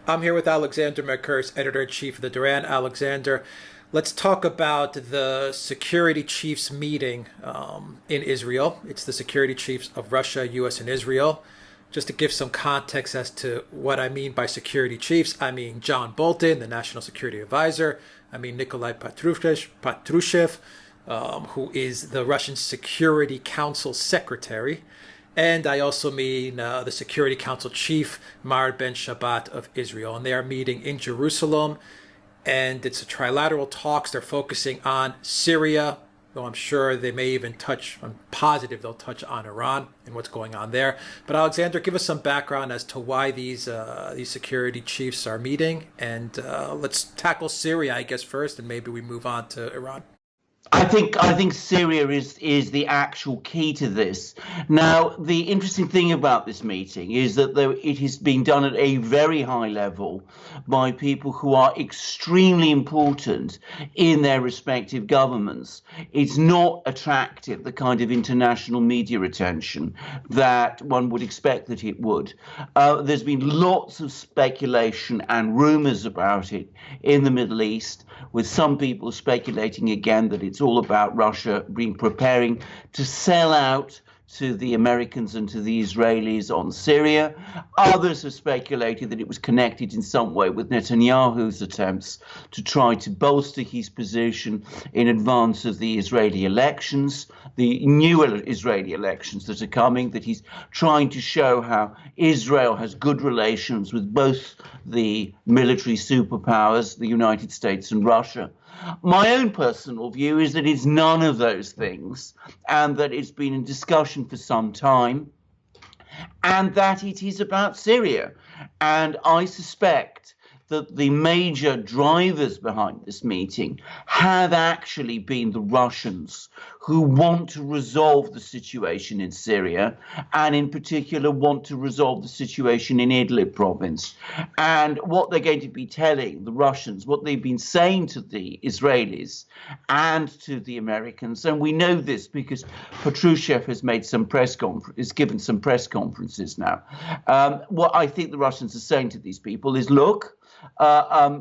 I'm here with Alexander Mercouris, editor-in-chief of the Duran. Alexander, let's talk about the security chiefs meeting in Israel. It's the security chiefs of Russia, U.S., and Israel. Just to give some context as to what I mean by security chiefs, I mean John Bolton, the National Security Advisor. I mean Nikolai Patrushev, who is the Russian Security Council Secretary. And I also mean the Security Council Chief, Ben-Shabbat of Israel. And they are meeting in Jerusalem. And it's a trilateral talks. They're focusing on Syria, though I'm sure they may even touch, I'm positive they'll touch on Iran and what's going on there. But Alexander, give us some background as to why these security chiefs are meeting. And let's tackle Syria, I guess, first, and maybe we move on to Iran. I think Syria is the actual key to this. Now, the interesting thing about this meeting is that though it is being done at a very high level by people who are extremely important in their respective governments, it's not attracted the kind of international media attention that one would expect that it would. There's been lots of speculation and rumors about it in the Middle East, with some people speculating again that it's all about Russia preparing to sell out to the Americans and to the Israelis on Syria. Others have speculated that it was connected in some way with Netanyahu's attempts to try to bolster his position in advance of the Israeli elections, the new Israeli elections that are coming, that he's trying to show how Israel has good relations with both the military superpowers, the United States and Russia. My own personal view is that it's none of those things, and that it's been in discussion for some time, and that it is about Syria. And I suspect that the major drivers behind this meeting have actually been the Russians, who want to resolve the situation in Syria, and in particular want to resolve the situation in Idlib province. And what they're going to be telling the Russians, what they've been saying to the Israelis and to the Americans, and we know this because Patrushev has made some given some press conferences now. What I think the Russians are saying to these people is, look,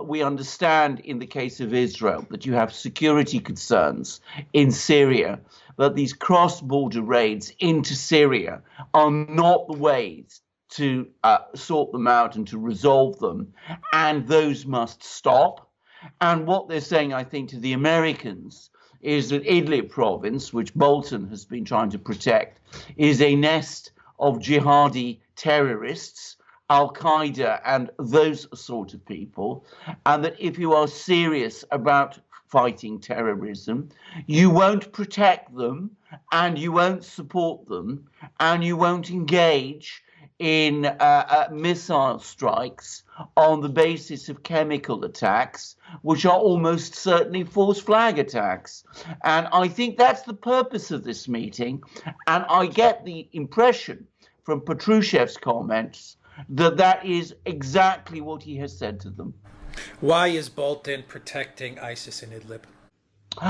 we understand in the case of Israel that you have security concerns in Syria, but these cross-border raids into Syria are not the ways to sort them out and to resolve them, and those must stop. And what they're saying, I think, to the Americans is that Idlib province, which Bolton has been trying to protect, is a nest of jihadi terrorists, Al-Qaeda and those sort of people, and that if you are serious about fighting terrorism, you won't protect them, and you won't support them, and you won't engage in missile strikes on the basis of chemical attacks, which are almost certainly false flag attacks. And I think that's the purpose of this meeting, and I get the impression from Patrushev's comments that is exactly what he has said to them. Why is Bolton protecting ISIS in Idlib?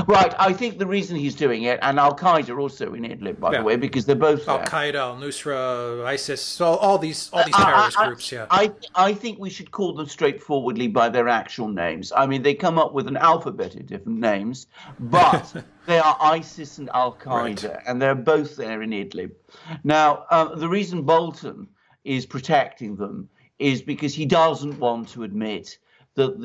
Right, I think the reason he's doing it, and Al-Qaeda also in Idlib, by the way, because they're both there. Al-Qaeda, Al-Nusra, ISIS, all these terrorist groups, yeah. I think we should call them straightforwardly by their actual names. I mean, they come up with an alphabet of different names, but they are ISIS and Al-Qaeda, right, and they're both there in Idlib. Now, the reason Bolton is protecting them is because he doesn't want to admit that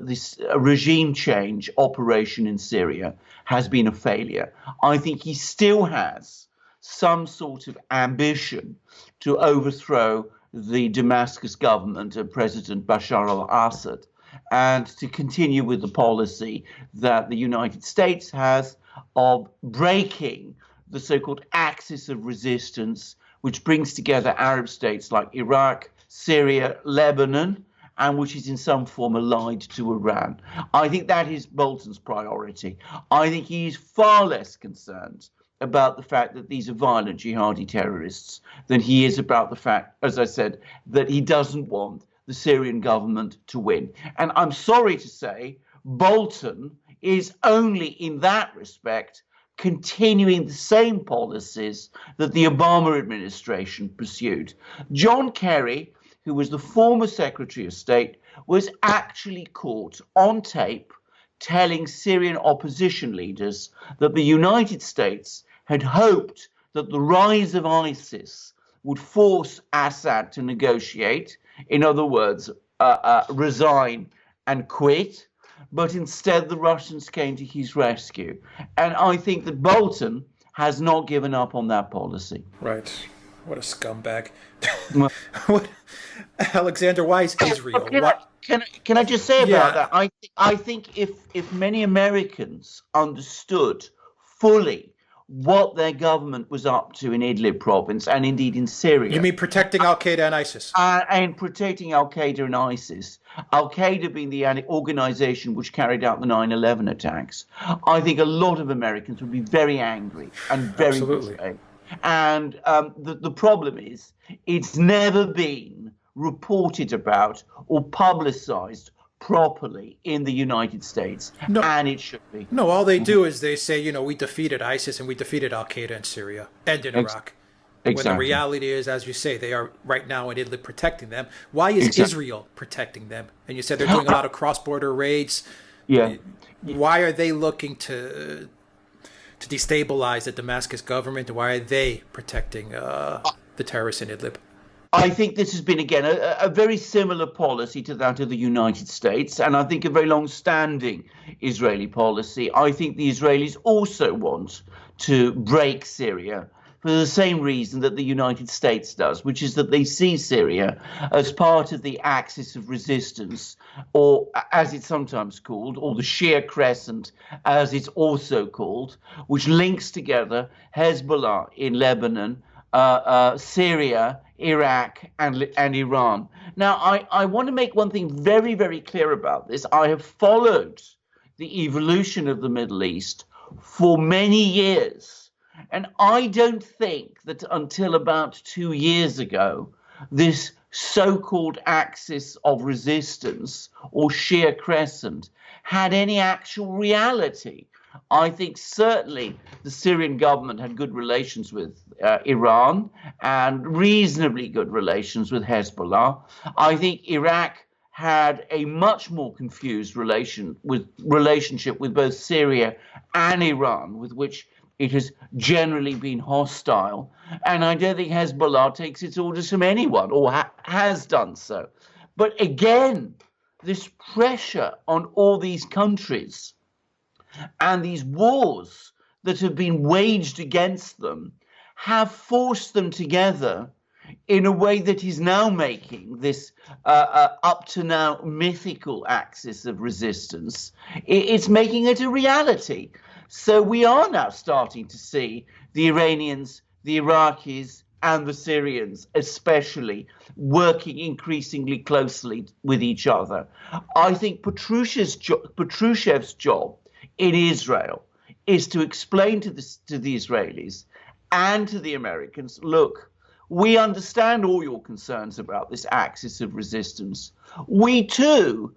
this regime change operation in Syria has been a failure. I think he still has some sort of ambition to overthrow the Damascus government of President Bashar al-Assad and to continue with the policy that the United States has of breaking the so-called axis of resistance, which brings together Arab states like Iraq, Syria, Lebanon, and which is in some form allied to Iran. I think that is Bolton's priority. I think he is far less concerned about the fact that these are violent jihadi terrorists than he is about the fact, as I said, that he doesn't want the Syrian government to win. And I'm sorry to say, Bolton is only in that respect continuing the same policies that the Obama administration pursued. John Kerry, who was the former Secretary of State, was actually caught on tape telling Syrian opposition leaders that the United States had hoped that the rise of ISIS would force Assad to negotiate, in other words, resign and quit, but instead the Russians came to his rescue. And I think that Bolton has not given up on that policy. Right. What a scumbag. Well, What, Alexander, why is Israel? Can I just say about Yeah. that? I think if many Americans understood fully what their government was up to in Idlib province and indeed in Syria, You mean protecting Al Qaeda and ISIS? and protecting Al Qaeda and ISIS, Al Qaeda being the organization which carried out the 9/11 attacks, I think a lot of Americans would be very angry and very Absolutely. dismayed. And the problem is, it's never been reported about or publicized properly in the United States, No. and it should be. No, all they do is they say, we defeated ISIS and we defeated Al Qaeda in Syria and in Iraq. When the Exactly. reality is, as you say, they are right now in Idlib protecting them. Why is Exactly. Israel protecting them? And you said they're doing a lot of cross-border raids. Yeah. Why are they looking to destabilize the Damascus government? Why are they protecting the terrorists in Idlib? I think this has been, again, a very similar policy to that of the United States, and I think a very long-standing Israeli policy. I think the Israelis also want to break Syria for the same reason that the United States does, which is that they see Syria as part of the axis of resistance, or as it's sometimes called, or the Shia Crescent, as it's also called, which links together Hezbollah in Lebanon, Syria, Iraq, and Iran. Now, I want to make one thing very, very clear about this. I have followed the evolution of the Middle East for many years, and I don't think that until about 2 years ago, this so-called axis of resistance or Shia Crescent had any actual reality. I think certainly the Syrian government had good relations with Iran and reasonably good relations with Hezbollah. I think Iraq had a much more confused relationship with both Syria and Iran, with which it has generally been hostile. And I don't think Hezbollah takes its orders from anyone or has done so. But again, this pressure on all these countries and these wars that have been waged against them have forced them together in a way that is now making this up to now mythical axis of resistance. It's making it a reality. So we are now starting to see the Iranians, the Iraqis, and the Syrians especially working increasingly closely with each other. I think Petrushev's job in Israel is to explain to the Israelis and to the Americans, look, we understand all your concerns about this axis of resistance. We too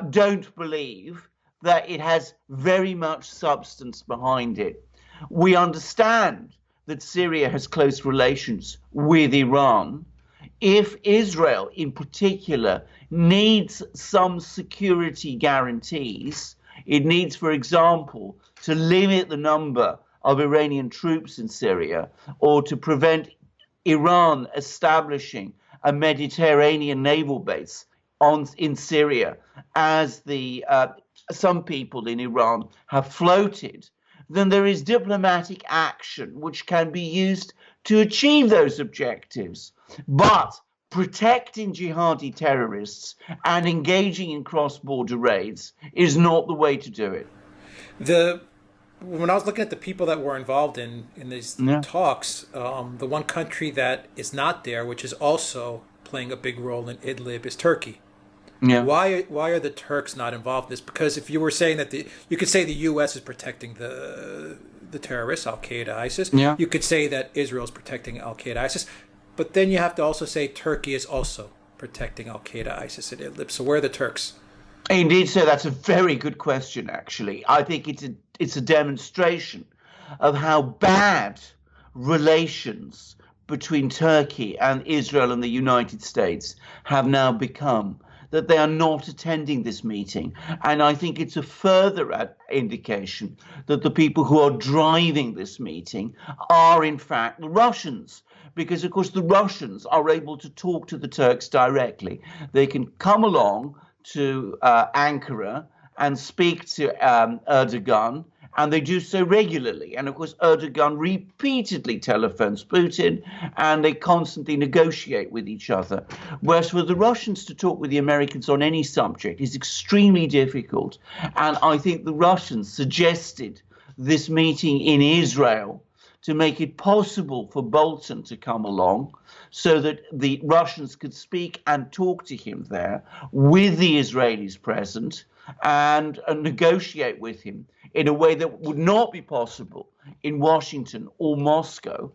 don't believe that it has very much substance behind it. We understand that Syria has close relations with Iran. If Israel in particular needs some security guarantees, it needs, for example, to limit the number of Iranian troops in Syria or to prevent Iran establishing a Mediterranean naval base in Syria, as some people in Iran have floated, then there is diplomatic action which can be used to achieve those objectives. But protecting jihadi terrorists and engaging in cross-border raids is not the way to do it. When I was looking at the people that were involved in these talks, the one country that is not there, which is also playing a big role in Idlib, is Turkey. Yeah. Why are the Turks not involved in this? Because if you were saying that you could say the U.S. is protecting the terrorists, Al Qaeda, ISIS. Yeah. You could say that Israel is protecting Al Qaeda, ISIS. But then you have to also say Turkey is also protecting Al Qaeda, ISIS, and Idlib. So where are the Turks? Indeed, so that's a very good question, actually. I think it's a demonstration of how bad relations between Turkey and Israel and the United States have now become that they are not attending this meeting. And I think it's a further indication that the people who are driving this meeting are, in fact, the Russians. Because, of course, the Russians are able to talk to the Turks directly. They can come along to Ankara and speak to Erdogan, and they do so regularly. And of course, Erdogan repeatedly telephones Putin, and they constantly negotiate with each other. Whereas for the Russians to talk with the Americans on any subject is extremely difficult. And I think the Russians suggested this meeting in Israel to make it possible for Bolton to come along so that the Russians could speak and talk to him there with the Israelis present and negotiate with him in a way that would not be possible in Washington or Moscow.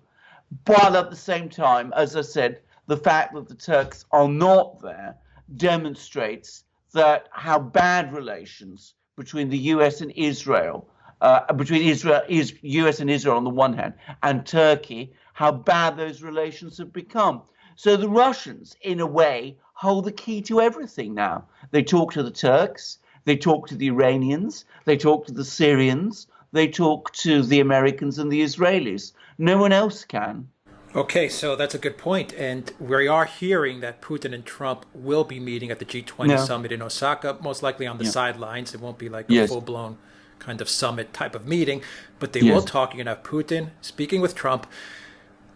But at the same time, as I said, the fact that the Turks are not there demonstrates that how bad relations between the US and Israel, US and Israel on the one hand, and Turkey, how bad those relations have become. So the Russians, in a way, hold the key to everything now. They talk to the Turks, they talk to the Iranians, they talk to the Syrians, they talk to the Americans and the Israelis. No one else can. Okay, so that's a good point. And we are hearing that Putin and Trump will be meeting at the G20 summit in Osaka, most likely on the sidelines. It won't be like a full-blown kind of summit type of meeting, but they will talk. You're going to have Putin speaking with Trump.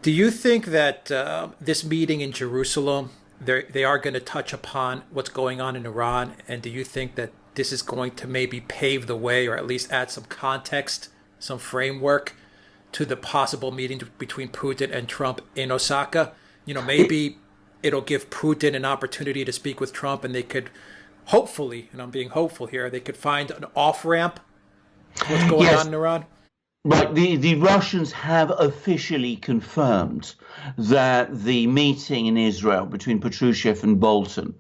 Do you think that this meeting in Jerusalem, they are going to touch upon what's going on in Iran? And do you think that this is going to maybe pave the way, or at least add some context, some framework to the possible meeting between Putin and Trump in Osaka? You know, maybe it'll give Putin an opportunity to speak with Trump, and they could hopefully, and I'm being hopeful here, they could find an off-ramp to what's going on in Iran. Right. The Russians have officially confirmed that the meeting in Israel between Patrushev and Bolton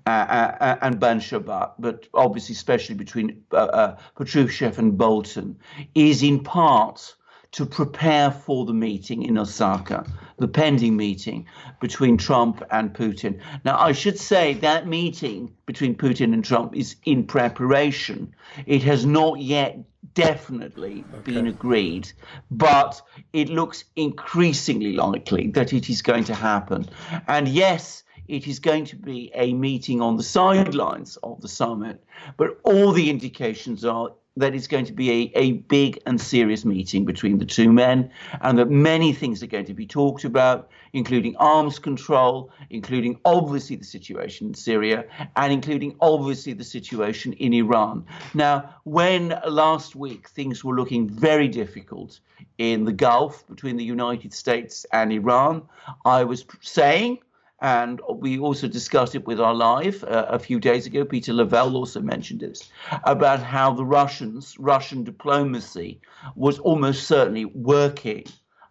and Ben-Shabbat, but obviously especially between Patrushev and Bolton, is in part to prepare for the meeting in Osaka, the pending meeting between Trump and Putin. Now, I should say that meeting between Putin and Trump is in preparation. It has not yet definitely been agreed, but it looks increasingly likely that it is going to happen. And yes, it is going to be a meeting on the sidelines of the summit, but all the indications are that it's going to be a big and serious meeting between the two men, and that many things are going to be talked about, including arms control, including obviously the situation in Syria, and including obviously the situation in Iran. Now, when last week things were looking very difficult in the Gulf between the United States and Iran, I was saying, and we also discussed it with our live a few days ago, Peter Lavelle also mentioned this, about how the Russian diplomacy was almost certainly working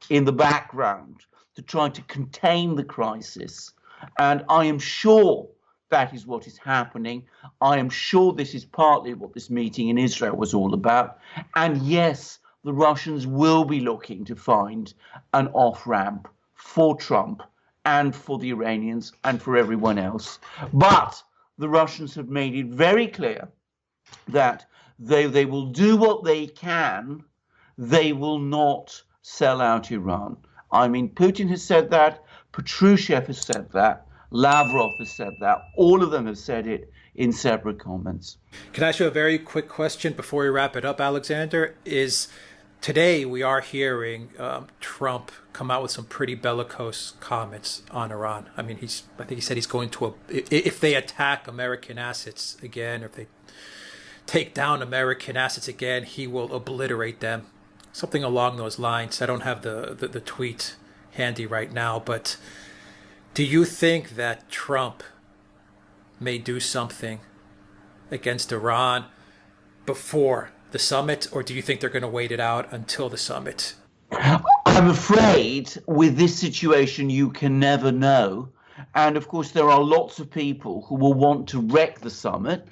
in the background to try to contain the crisis. And I am sure that is what is happening. I am sure this is partly what this meeting in Israel was all about. And yes, the Russians will be looking to find an off-ramp for Trump and for the Iranians and for everyone else. But the Russians have made it very clear that they will do what they can, they will not sell out Iran. I mean, Putin has said that, Patrushev has said that, Lavrov has said that. All of them have said it in separate comments. Can I ask you a very quick question before we wrap it up, Alexander? Today, we are hearing Trump come out with some pretty bellicose comments on Iran. I mean, I think he said he's going to, if they attack American assets again, or if they take down American assets again, he will obliterate them. Something along those lines. I don't have the tweet handy right now, but do you think that Trump may do something against Iran before the summit, or do you think they're going to wait it out until the summit? I'm afraid with this situation, you can never know. And of course, there are lots of people who will want to wreck the summit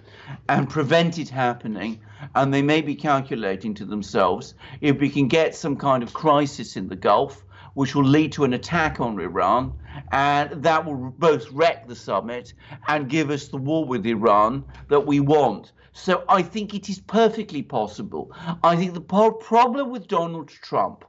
and prevent it happening. And they may be calculating to themselves, if we can get some kind of crisis in the Gulf which will lead to an attack on Iran, and that will both wreck the summit and give us the war with Iran that we want. So I think it is perfectly possible. I think the problem with Donald Trump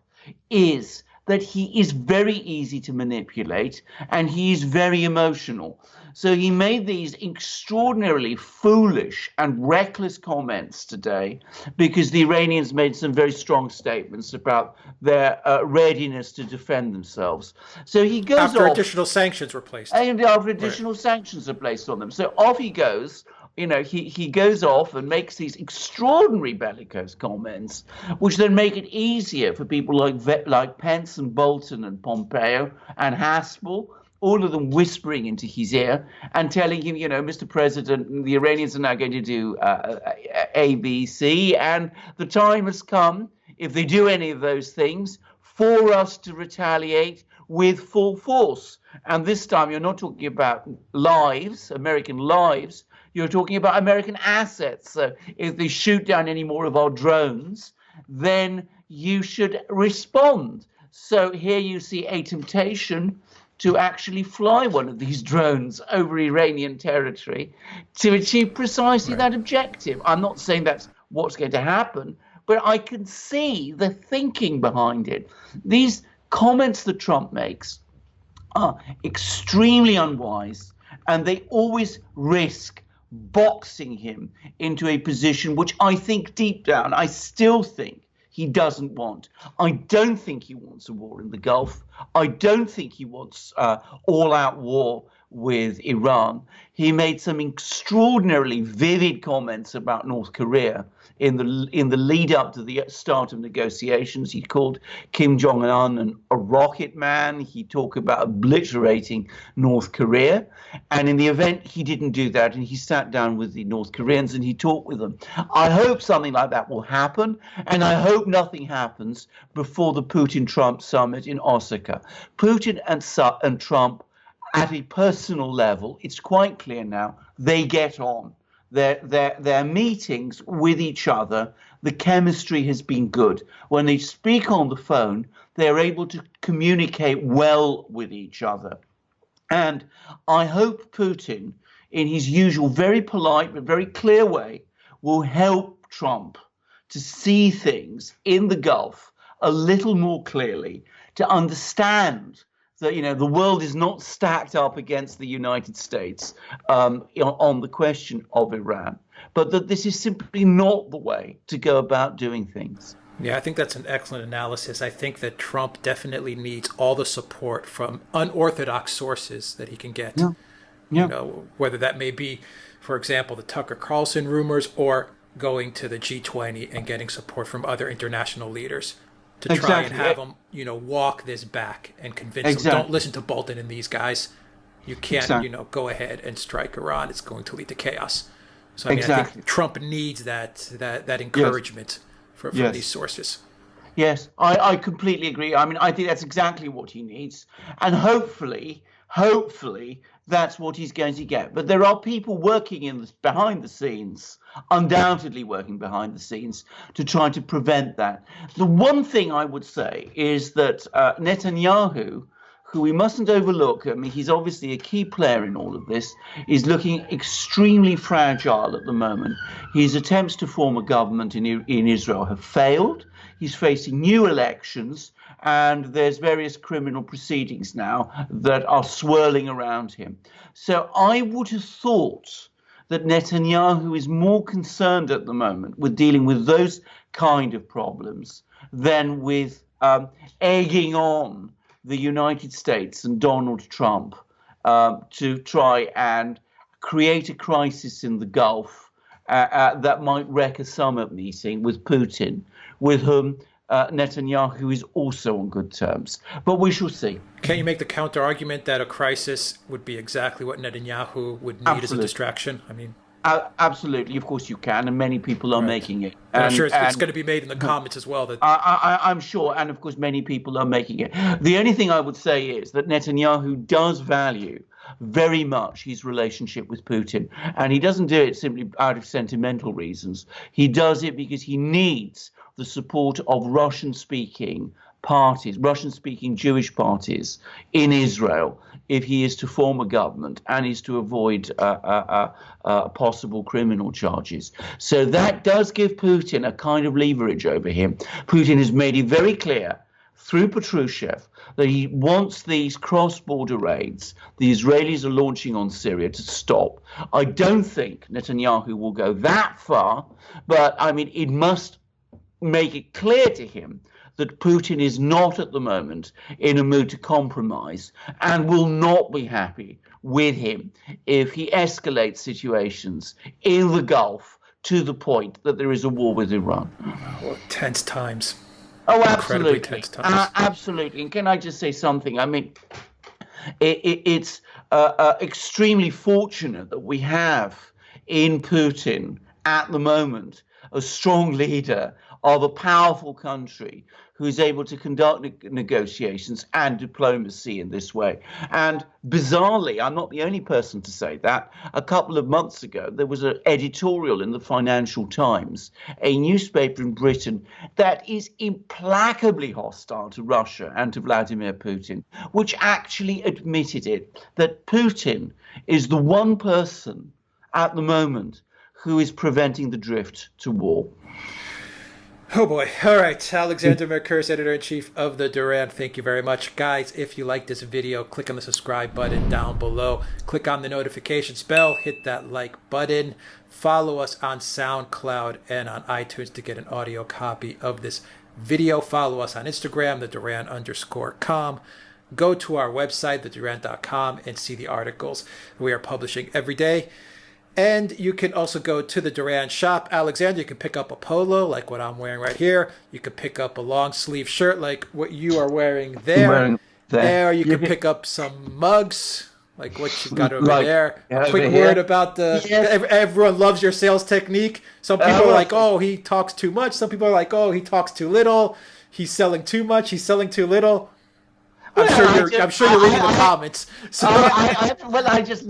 is that he is very easy to manipulate and he is very emotional. So he made these extraordinarily foolish and reckless comments today because the Iranians made some very strong statements about their readiness to defend themselves. So he goes after off, additional sanctions were placed. and after additional sanctions are placed on them. So off he goes. You know, he goes off and makes these extraordinary bellicose comments, which then make it easier for people like Pence and Bolton and Pompeo and Haspel, all of them whispering into his ear and telling him, you know, Mr. President, the Iranians are now going to do A, B, C, and the time has come, if they do any of those things, for us to retaliate with full force. And this time you're not talking about lives, American lives, you're talking about American assets. So if they shoot down any more of our drones, then you should respond. So here you see a temptation to actually fly one of these drones over Iranian territory to achieve precisely that objective. I'm not saying that's what's going to happen, but I can see the thinking behind it. These comments that Trump makes are extremely unwise, and they always risk boxing him into a position which I think deep down, I still think he doesn't want. I don't think he wants a war in the Gulf. I don't think he wants all-out war with Iran. He made some extraordinarily vivid comments about North Korea in the lead up to the start of negotiations. He called Kim Jong-un a rocket man. He talked about obliterating North Korea. And in the event, he didn't do that. And he sat down with the North Koreans and he talked with them. I hope something like that will happen. And I hope nothing happens before the Putin-Trump summit in Osaka. Putin and Trump, at a personal level, it's quite clear now, they get on. Their meetings with each other, the chemistry has been good. When they speak on the phone, they're able to communicate well with each other. And I hope Putin, in his usual very polite but very clear way, will help Trump to see things in the Gulf a little more clearly, to understand that, you know, the world is not stacked up against the United States on the question of Iran, but that this is simply not the way to go about doing things. Yeah, I think that's an excellent analysis. I think that Trump definitely needs all the support from unorthodox sources that he can get. Yeah. You know, whether that may be, for example, the Tucker Carlson rumors or going to the G20 and getting support from other international leaders to try and have them, you know, walk this back and convince them, don't listen to Bolton and these guys. You can't, you know, go ahead and strike Iran. It's going to lead to chaos. So I mean, I think Trump needs that encouragement from these sources. Yes, I completely agree. I mean, I think that's exactly what he needs. And hopefully that's what he's going to get. But there are people working behind the scenes, undoubtedly working behind the scenes, to try to prevent that. The one thing I would say is that Netanyahu, who we mustn't overlook, I mean, he's obviously a key player in all of this, is looking extremely fragile at the moment. His attempts to form a government in Israel have failed. He's facing new elections, and there's various criminal proceedings now that are swirling around him. So I would have thought that Netanyahu is more concerned at the moment with dealing with those kind of problems than with egging on the United States and Donald Trump to try and create a crisis in the Gulf that might wreck a summit meeting with Putin, with whom Netanyahu is also on good terms. But we shall see. Can you make the counter argument that a crisis would be exactly what Netanyahu would need as a distraction? I mean, absolutely, of course you can, and many people are making it. And I'm sure it's going to be made in the comments as well. That I'm sure, and of course many people are making it. The only thing I would say is that Netanyahu does value very much his relationship with Putin, and he doesn't do it simply out of sentimental reasons. He does it because he needs the support of Russian-speaking parties, Russian-speaking Jewish parties in Israel, if he is to form a government and is to avoid possible criminal charges. So that does give Putin a kind of leverage over him. Putin has made it very clear through Patrushev that he wants these cross-border raids the Israelis are launching on Syria to stop. I don't think Netanyahu will go that far, but I mean, it must make it clear to him that Putin is not at the moment in a mood to compromise and will not be happy with him if he escalates situations in the Gulf to the point that there is a war with Iran. Well, tense times. Oh, absolutely. Tense times. Absolutely. And can I just say something? I mean, it's extremely fortunate that we have in Putin at the moment a strong leader of a powerful country who is able to conduct negotiations and diplomacy in this way. And bizarrely, I'm not the only person to say that. A couple of months ago, there was an editorial in the Financial Times, a newspaper in Britain that is implacably hostile to Russia and to Vladimir Putin, which actually admitted it, that Putin is the one person at the moment who is preventing the drift to war. Oh boy. All right. Alexander Mercouris, editor-in-chief of the Duran. Thank you very much. Guys, if you like this video, click on the subscribe button down below. Click on the notifications bell. Hit that like button. Follow us on Soundcloud and on iTunes to get an audio copy of this video. Follow us on Instagram, the Duran_com. Go to our website, theduran.com, and see the articles we are publishing every day. And you can also go to the Duran shop. Alexander, you can pick up a polo like what I'm wearing right here. You can pick up a long sleeve shirt like what you are wearing there. There, you can pick up some mugs like what you've got over there. A quick word about everyone loves your sales technique. Some people are like, oh, he talks too much. Some people are like, oh, he talks too little. He's selling too much. He's selling too little. I'm sure you're reading the comments. So. I just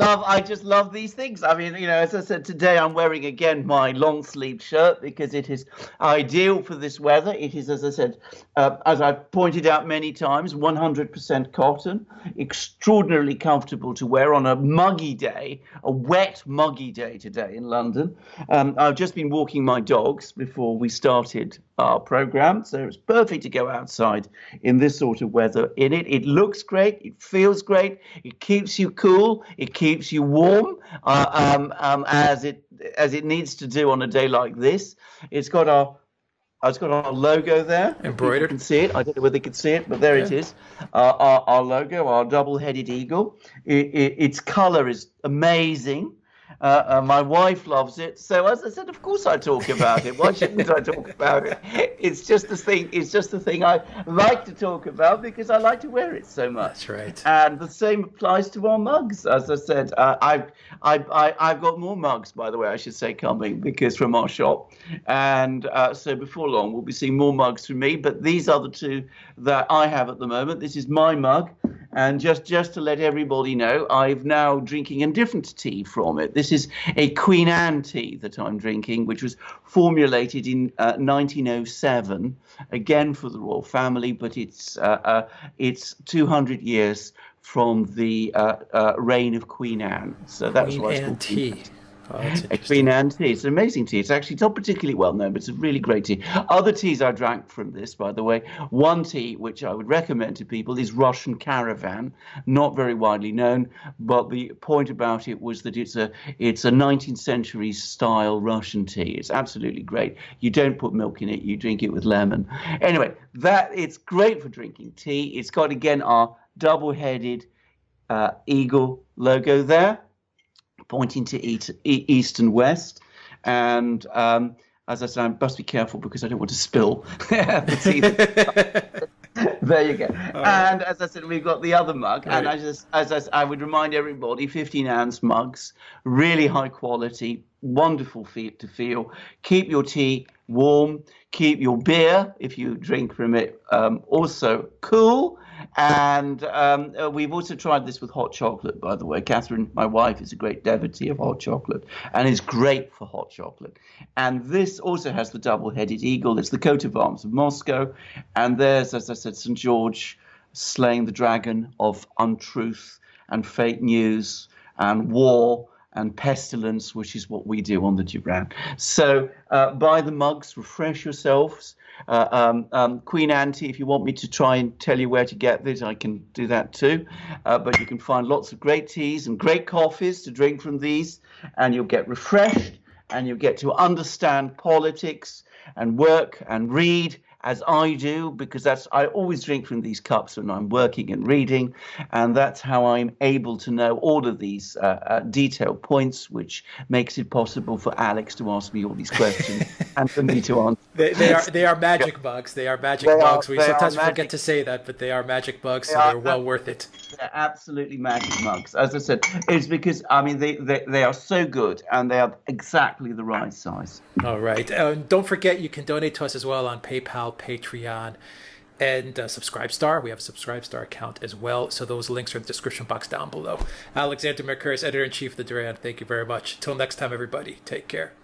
love these things. I mean, you know, as I said today, I'm wearing again my long sleeve shirt because it is ideal for this weather. It is, as I said, as I've pointed out many times, 100% cotton, extraordinarily comfortable to wear on a muggy day, a wet, muggy day today in London. I've just been walking my dogs before we started our program, so it's perfect to go outside in this sort of weather in it. It looks great, it feels great, it keeps you cool, it keeps you warm, as it needs to do on a day like this. It's got our logo there. Embroidered. You can see it. I don't know whether they can see it, but there it is. Our logo, our double-headed eagle. Its color is amazing. My wife loves it. So as I said, of course I talk about it. Why shouldn't I talk about it? It's just the thing. It's just the thing I like to talk about because I like to wear it so much. That's right. And the same applies to our mugs. As I said, I've got more mugs, by the way, I should say, coming because from our shop. And so before long, we'll be seeing more mugs from me. But these are the two that I have at the moment. This is my mug. And just to let everybody know, I'm now drinking a different tea from it. This is a Queen Anne tea that I'm drinking, which was formulated in 1907, again for the royal family, but it's 200 years from the reign of Queen Anne. So that's why it's called tea. Oh, that's a Queen Anne tea. It's an amazing tea. It's actually not particularly well known, but it's a really great tea. Other teas I drank from this, by the way. One tea which I would recommend to people is Russian Caravan, not very widely known, but the point about it was that it's a 19th century style Russian tea. It's absolutely great. You don't put milk in it, you drink it with lemon. Anyway, it's great for drinking tea. It's got again our double-headed eagle logo there, pointing to east and west. And as I said, I must be careful because I don't want to spill the tea. There you go. And as I said, we've got the other mug. Right. And I would remind everybody, 15-ounce mugs, really high quality, wonderful to feel. Keep your tea warm. Keep your beer, if you drink from it, also cool. And we've also tried this with hot chocolate, by the way. Catherine, my wife, is a great devotee of hot chocolate and is great for hot chocolate. And this also has the double-headed eagle. It's the coat of arms of Moscow. And there's, as I said, St. George slaying the dragon of untruth and fake news and war and pestilence, which is what we do on the Duran. So buy the mugs, refresh yourselves. Queen Auntie, if you want me to try and tell you where to get this, I can do that too. But you can find lots of great teas and great coffees to drink from these, and you'll get refreshed, and you'll get to understand politics and work and read, as I do, because I always drink from these cups when I'm working and reading, and that's how I'm able to know all of these detailed points, which makes it possible for Alex to ask me all these questions and for me to answer. They are magic bugs. They are magic bugs. We sometimes forget to say that, but they are magic bugs, so they're well worth it. They're absolutely magic mugs. As I said, it's because, I mean, they are so good, and they are exactly the right size. All right. Don't forget, you can donate to us as well on PayPal, Patreon, and Subscribestar. We have a Subscribestar account as well. So those links are in the description box down below. Alexander Mercouris, Editor-in-Chief of the Duran. Thank you very much. Until next time, everybody. Take care.